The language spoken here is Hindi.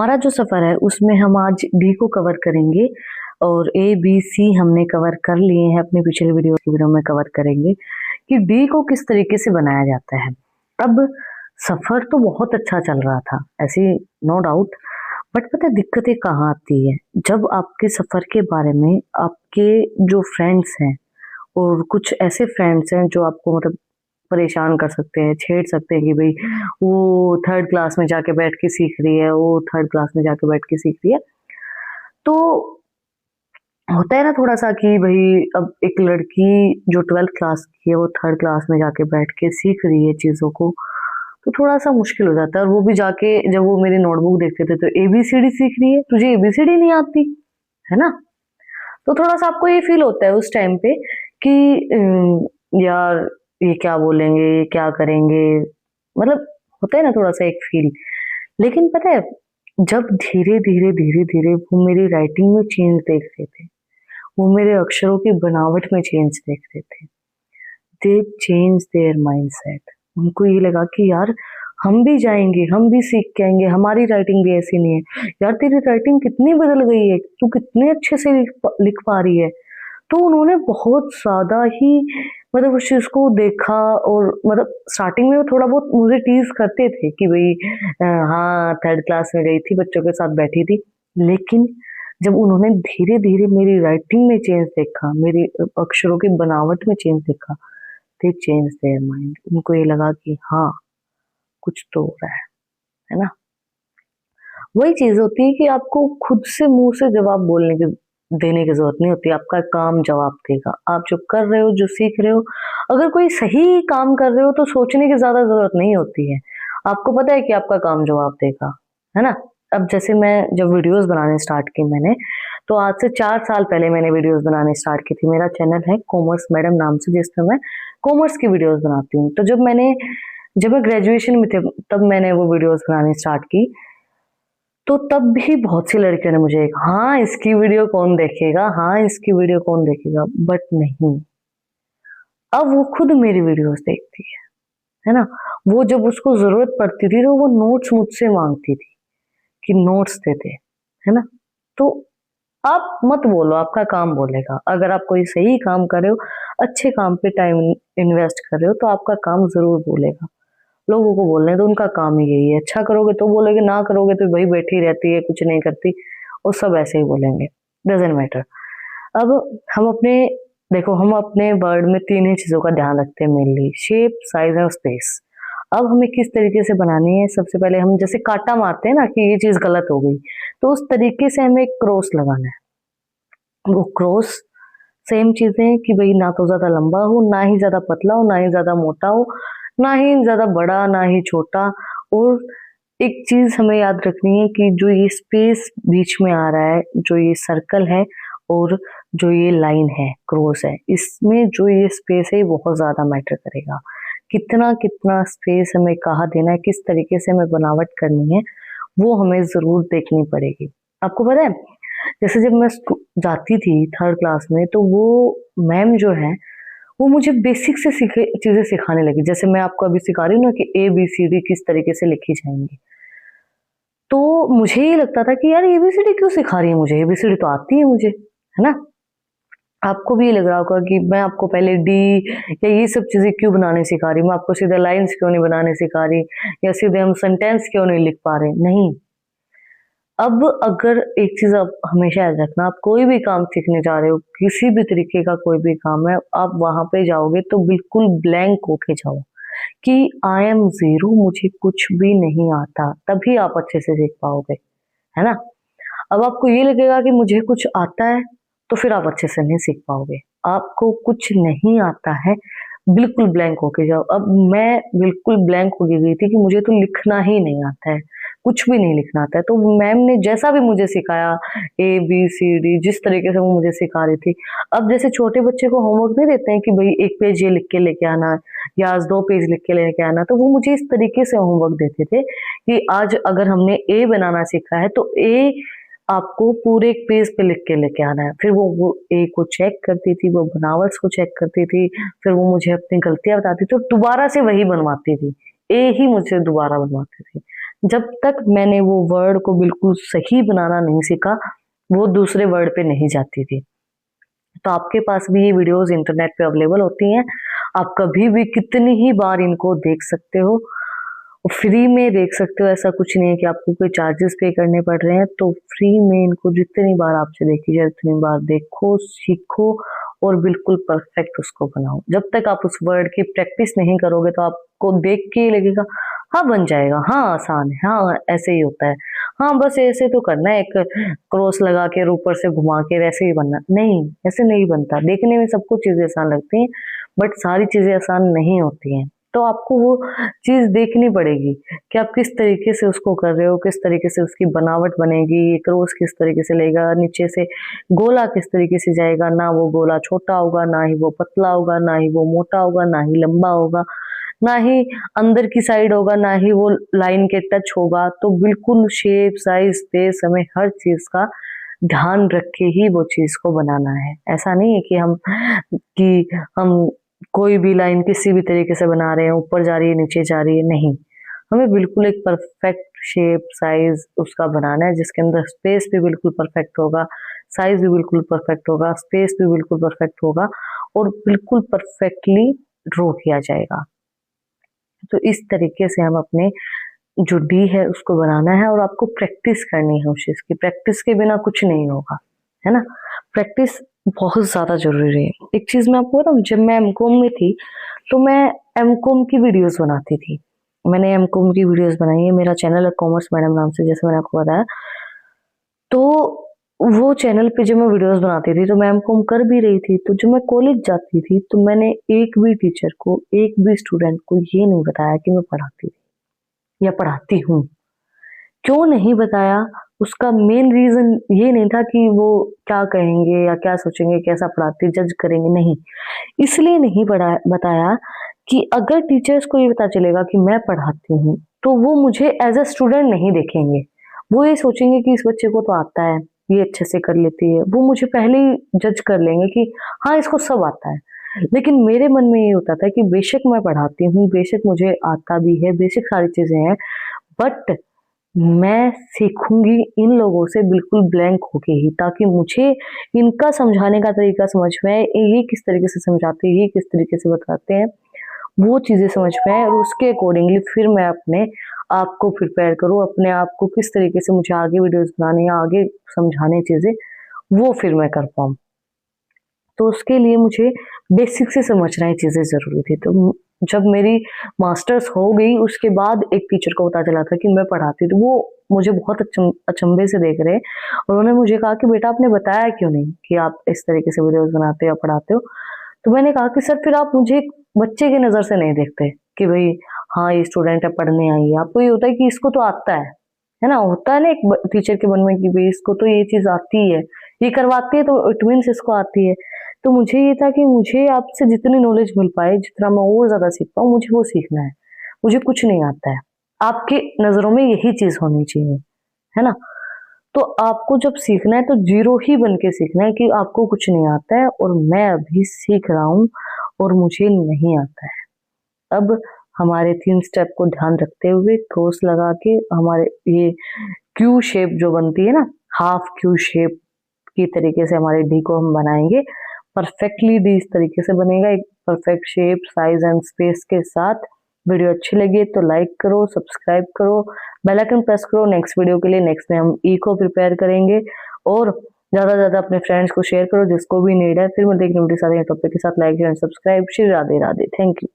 हमारा जो सफ़र है उसमें हम आज डी को कवर करेंगे और ए बी सी हमने कवर कर लिए हैं, अपने पिछले वीडियो में कवर करेंगे कि डी को किस तरीके से बनाया जाता है। अब सफ़र तो बहुत अच्छा चल रहा था, ऐसी नो डाउट, बट पता है दिक्कतें कहाँ आती है? जब आपके सफ़र के बारे में आपके जो फ्रेंड्स हैं और कुछ ऐसे फ्रेंड्स हैं जो आपको मतलब परेशान कर सकते हैं, छेड़ सकते हैं कि भई वो थर्ड क्लास में जाके बैठ के सीख रही है, वो थर्ड क्लास में जाके बैठ के सीख रही है। तो होता है ना थोड़ा-सा कि भई अब एक लड़की जो 12th क्लास की है, वो थर्ड क्लास में जाके बैठ के सीख रही है चीज़ों को, तो थोड़ा-सा मुश्किल हो जाता है। और वो भी जाके जब वो मेरी नोटबुक देखते थे तो एबीसीडी सीख रही है, तुझे एबीसीडी नहीं आती, है ना? तो थोड़ा-सा आपको ये फ़ील होता है उस टाइम पे कि यार ये क्या बोलेंगे, ये क्या करेंगे? मतलब होता है ना थोड़ा-सा एक फ़ील। लेकिन पता है जब धीरे-धीरे, धीरे-धीरे वो मेरी राइटिंग में चेंज देख रहे थे, वो मेरे अक्षरों की बनावट में चेंज देख रहे थे, दे चेंज देयर माइंडसेट। उनको ये लगा कि यार हम भी जाएँगे, हम भी सीख के आएँगे, हमारी राइटिंग भी ऐसी नहीं है। यार तेरी राइटिंग कितनी बदल गई है, तू कितने अच्छे से लिख पा रही है। तो उन्होंने बहुत ज़्यादा ही मतलब उस चीज़ को देखा और मतलब स्टार्टिंग में वो थोड़ा बहुत मुझे टीज़ करते थे कि भई हाँ, थर्ड क्लास में गई थी, बच्चों के साथ बैठी थी। लेकिन जब उन्होंने धीरे-धीरे मेरी राइटिंग में चेंज देखा, मेरी अक्षरों की बनावट में चेंज देखा, दे चेंज्ड देयर माइंड। उनको ये लगा कि हाँ, कुछ तो हो रहा है ना? वही चीज़ होती है कि आपको खुद से मुँह से जवाब देने की ज़रूरत नहीं होती, आपका काम जवाब देगा। आप जो कर रहे हो, जो सीख रहे हो, अगर कोई सही काम कर रहे हो तो सोचने की ज़्यादा ज़रूरत नहीं होती है। आपको पता है कि आपका काम जवाब देगा, है ना? अब जैसे मैं जब वीडियोज़ बनाने स्टार्ट की मैंने, तो आज से 4 साल पहले मैंने वीडियोज़ बनाने स्टार्ट की थी। मेरा चैनल है कॉमर्स मैडम नाम से, जिसमें मैं कॉमर्स की वीडियोज़ बनाती हूँ। तो जब मैं ग्रेजुएशन में थी, तब मैंने वो वीडियोज़ बनानी स्टार्ट की। तो तब भी बहुत सी लड़कियों ने मुझे हाँ, इसकी वीडियो कौन देखेगा? हाँ, इसकी वीडियो कौन देखेगा? बट नहीं, अब वो खुद मेरी वीडियोज़ देखती है ना? वो जब उसको ज़रूरत पड़ती थी तो वो नोट्स मुझसे माँगती थी कि नोट्स दे दे, है ना? तो आप मत बोलो, आपका काम बोलेगा। अगर आप कोई सही काम कर रहे हो, अच्छे काम पे टाइम इन्वेस्ट कर रहे हो, तो आपका काम ज़रूर बोलेगा। लोगों को बोलने दो, उनका काम ही यही है। अच्छा करोगे तो बोलोगे, ना करोगे तो वही बैठी रहती है, कुछ नहीं करती, और सब ऐसे ही बोलेंगे, डज़न्ट मैटर। अब हम अपने देखो, हम अपने वर्ड में 3 ही चीज़ों का ध्यान रखते हैं मेनली, शेप, साइज़ और स्पेस। अब हमें किस तरीके से बनानी है, सबसे पहले हम जैसे काँटा मारते हैं ना कि ये चीज़ गलत हो गई, तो उस तरीके से हमें एक क्रॉस लगाना है। वो क्रॉस सेम चीज़ें कि भई ना तो ज़्यादा लंबा हो, ना ही ज़्यादा पतला हो, ना ही ज़्यादा मोटा हो, ना ही ज़्यादा बड़ा, ना ही छोटा। और एक चीज़ हमें याद रखनी है कि जो ये स्पेस बीच में आ रहा है, जो ये सर्कल है और जो ये लाइन है, क्रॉस है, इसमें जो ये स्पेस है ये बहुत ज़्यादा मैटर करेगा। कितना-कितना स्पेस हमें कहाँ देना है, किस तरीके से हमें बनावट करनी है, वो हमें ज़रूर देखनी पड़ेगी। आपको पता है, जैसे जब मैं जाती थी थर्ड क्लास में, तो वो मैम जो है वो मुझे बेसिक से सीखे चीज़ें सिखाने लगी। जैसे मैं आपको अभी सिखा रही हूँ ना कि एबीसीडी किस तरीके से लिखी जाएँगी। तो मुझे ये लगता था कि यार एबीसीडी क्यों सिखा रही है मुझे? एबीसीडी तो आती है मुझे, है ना? आपको भी ये लग रहा होगा कि मैं आपको पहले डी या ये सब चीज़ें क्यों बनाने सिखा रही हूँ? मैं आपको सीधे लाइन्स क्यों नहीं बनाने सिखा रही, या सीधे हम सेंटेंस क्यों नहीं लिख पा रहे? नहीं। अब अगर एक चीज़ आप हमेशा याद रखना, आप कोई भी काम सीखने जा रहे हो, किसी भी तरीके का कोई भी काम है, आप वहाँ पे जाओगे तो बिल्कुल ब्लैंक होके जाओ कि आई एम ज़ीरो, मुझे कुछ भी नहीं आता, तभी आप अच्छे से सीख पाओगे, है ना? अब आपको ये लगेगा कि मुझे कुछ आता है, तो फिर आप अच्छे से नहीं सीख पाओगे। आपको कुछ नहीं आता है, बिल्कुल ब्लैंक होके जाओ। अब मैं बिल्कुल ब्लैंक हो गई थी कि मुझे तो लिखना ही नहीं आता है, कुछ भी नहीं लिखना आता है। तो मैम ने जैसा भी मुझे सिखाया, ए, बी, सी, डी, जिस तरीके से वो मुझे सिखा रही थी। अब जैसे छोटे बच्चे को होमवर्क नहीं देते हैं कि भई 1 पेज ये लिख के लेके आना, या आज 2 पेज लिख के लेके आना, तो वो मुझे इस तरीके से होमवर्क देते थे कि आज अगर हमने ए बनाना सीखा है, तो ए आपको पूरे एक पेज पे लिख के लेके आना है। फिर वो ए को चेक करती थी, वो बनावट्स को चेक करती थी, फिर वो मुझे अपनी गलतियाँ बताती थी और दोबारा से वही बनवाती थी। ए ही मुझसे दोबारा बनवाती थी। जब तक मैंने वो वर्ड को बिल्कुल सही बनाना नहीं सीखा, वो दूसरे वर्ड पे नहीं जाती थी। तो आपके पास भी ये वीडियोस इंटरनेट पे अवेलेबल होती हैं, आप कभी भी कितनी ही बार इनको देख सकते हो, फ्री में देख सकते हो। ऐसा कुछ नहीं है कि आपको कोई चार्जेस पे करने पड़ रहे हैं। तो फ्री में इनको जितनी बार आपसे देखी जाए उतनी बार देखो, सीखो और बिल्कुल परफेक्ट उसको बनाओ। जब तक आप उस वर्ड की प्रैक्टिस नहीं करोगे तो आपको देख के ही लगेगा हाँ बन जाएगा, हाँ आसान है, हाँ ऐसे ही होता है, हाँ बस ऐसे तो करना है, एक क्रॉस लगा के ऊपर से घुमा के वैसे ही बनना। नहीं, ऐसे नहीं बनता। देखने में सबको चीजें आसान लगती हैं बट सारी चीजें आसान नहीं होती हैं। तो आपको वो चीज देखनी पड़ेगी कि आप किस तरीके से उसको कर रहे हो, किस तरीके से उसकी बनावट बनेगी, क्रॉस किस तरीके से लेगा, नीचे से गोला किस तरीके से जाएगा। ना वो गोला छोटा होगा, ना ही वो पतला होगा, ना ही वो मोटा होगा, ना ही लंबा होगा, ना ही अंदर की साइड होगा, ना ही वो लाइन के टच होगा। तो बिल्कुल शेप, साइज, स्पेस हमें हर चीज का ध्यान रख के ही वो चीज को बनाना है। ऐसा नहीं है कि हम कोई भी लाइन किसी भी तरीके से बना रहे हैं, ऊपर जा रही है, नीचे जा रही है, नहीं। हमें बिल्कुल एक परफेक्ट शेप, साइज उसका बनाना है जिसके अंदर स्पेस भी बिल्कुल परफेक्ट होगा, साइज भी बिल्कुल परफेक्ट होगा, स्पेस भी बिल्कुल परफेक्ट होगा और बिल्कुल परफेक्टली ड्रॉ किया जाएगा। तो इस तरीके से हम अपने जो डी है उसको बनाना है और आपको प्रैक्टिस करनी है उस चीज की। प्रैक्टिस के बिना कुछ नहीं होगा, है ना। प्रैक्टिस बहुत ज्यादा जरूरी है। एक चीज मैं आपको बताऊं, जब मैं एमकॉम में थी तो मैं एमकॉम की वीडियोस बनाती थी। मैंने एमकॉम की वीडियोस बनाई है, मेरा चैनल है कॉमर्स मैडम नाम से, जैसे मैंने आपको बताया। तो वो चैनल पे जब मैं वीडियोस बनाती थी तो मैं एमकॉम कर भी रही थी। तो जब मैं कॉलेज जाती थी तो मैंने एक भी टीचर को, एक भी स्टूडेंट को ये नहीं बताया कि मैं पढ़ाती थी या पढ़ाती हूँ। क्यों नहीं बताया? उसका मेन रीजन ये नहीं था कि वो क्या कहेंगे या क्या सोचेंगे, कैसा पढ़ाती, जज करेंगे, नहीं। इसलिए नहीं बताया कि अगर टीचर्स को ये पता चलेगा कि मैं पढ़ाती हूँ तो वो मुझे एज अ स्टूडेंट नहीं देखेंगे। वो ये सोचेंगे कि इस बच्चे को तो आता है, ये अच्छे से कर लेती है। वो मुझे पहले ही जज कर लेंगे कि हाँ इसको सब आता है। लेकिन मेरे मन में ये होता था कि बेशक मैं पढ़ाती हूँ, बेशक मुझे आता भी है, बेशक सारी चीजें हैं, बट मैं सीखूंगी इन लोगों से बिल्कुल ब्लैंक होके ही, ताकि मुझे इनका समझाने का तरीका समझ में आए, ये किस तरीके से समझाते हैं, ये किस तरीके से बताते हैं, वो चीजें समझ में आए और उसके अकॉर्डिंगली फिर मैं अपने आप को प्रिपेयर करूँ, अपने आप को किस तरीके से मुझे आगे वीडियोस बनाने या आगे समझाने चीजें, वो फिर मैं कर पाऊँ। तो उसके लिए मुझे बेसिक से समझना ये चीजें जरूरी थी। तो जब मेरी मास्टर्स हो गई उसके बाद एक टीचर को पता चला था कि मैं पढ़ाती, तो वो मुझे बहुत अचंभे से देख रहे और उन्होंने मुझे कहा कि बेटा आपने बताया क्यों नहीं कि आप इस तरीके से वीडियोस बनाते हो या पढ़ाते हो। तो मैंने कहा कि सर फिर आप मुझे एक बच्चे की नजर से नहीं देखते कि भाई हाँ ये स्टूडेंट है, पढ़ने आई है। आपको ये होता है कि इसको तो आता है ना। होता है ना एक टीचर के मन में कि भाई इसको तो ये चीज आती है, ये करवाती है तो इट मीन्स इसको आती है। तो मुझे ये था कि मुझे आपसे जितनी नॉलेज मिल पाए, जितना मैं और ज्यादा सीख पाऊँ, मुझे वो सीखना है। मुझे कुछ नहीं आता है। आपके नजरों में यही चीज होनी चाहिए, है ना। तो आपको जब सीखना है तो जीरो ही बन के सीखना है कि आपको कुछ नहीं आता है और मैं अभी सीख रहा हूँ और मुझे नहीं आता है। अब हमारे 3 स्टेप को ध्यान रखते हुए क्रॉस लगा के हमारे ये क्यू शेप जो बनती है ना, हाफ क्यू शेप की तरीके से हमारे डी को हम बनाएंगे। परफेक्टली डी इस तरीके से बनेगा, एक perfect shape, size and space के साथ। वीडियो अच्छी लगी तो लाइक करो, सब्सक्राइब करो, बेल आइकन प्रेस करो नेक्स्ट वीडियो के लिए। नेक्स्ट में हम ई को प्रिपेयर करेंगे और ज्यादा से ज्यादा अपने फ्रेंड्स को शेयर करो जिसको भी नीड है। फिर मैं देखने वीडियो सारे टॉपिक के साथ। Like and subscribe. Shri Radhe Radhe. Thank you.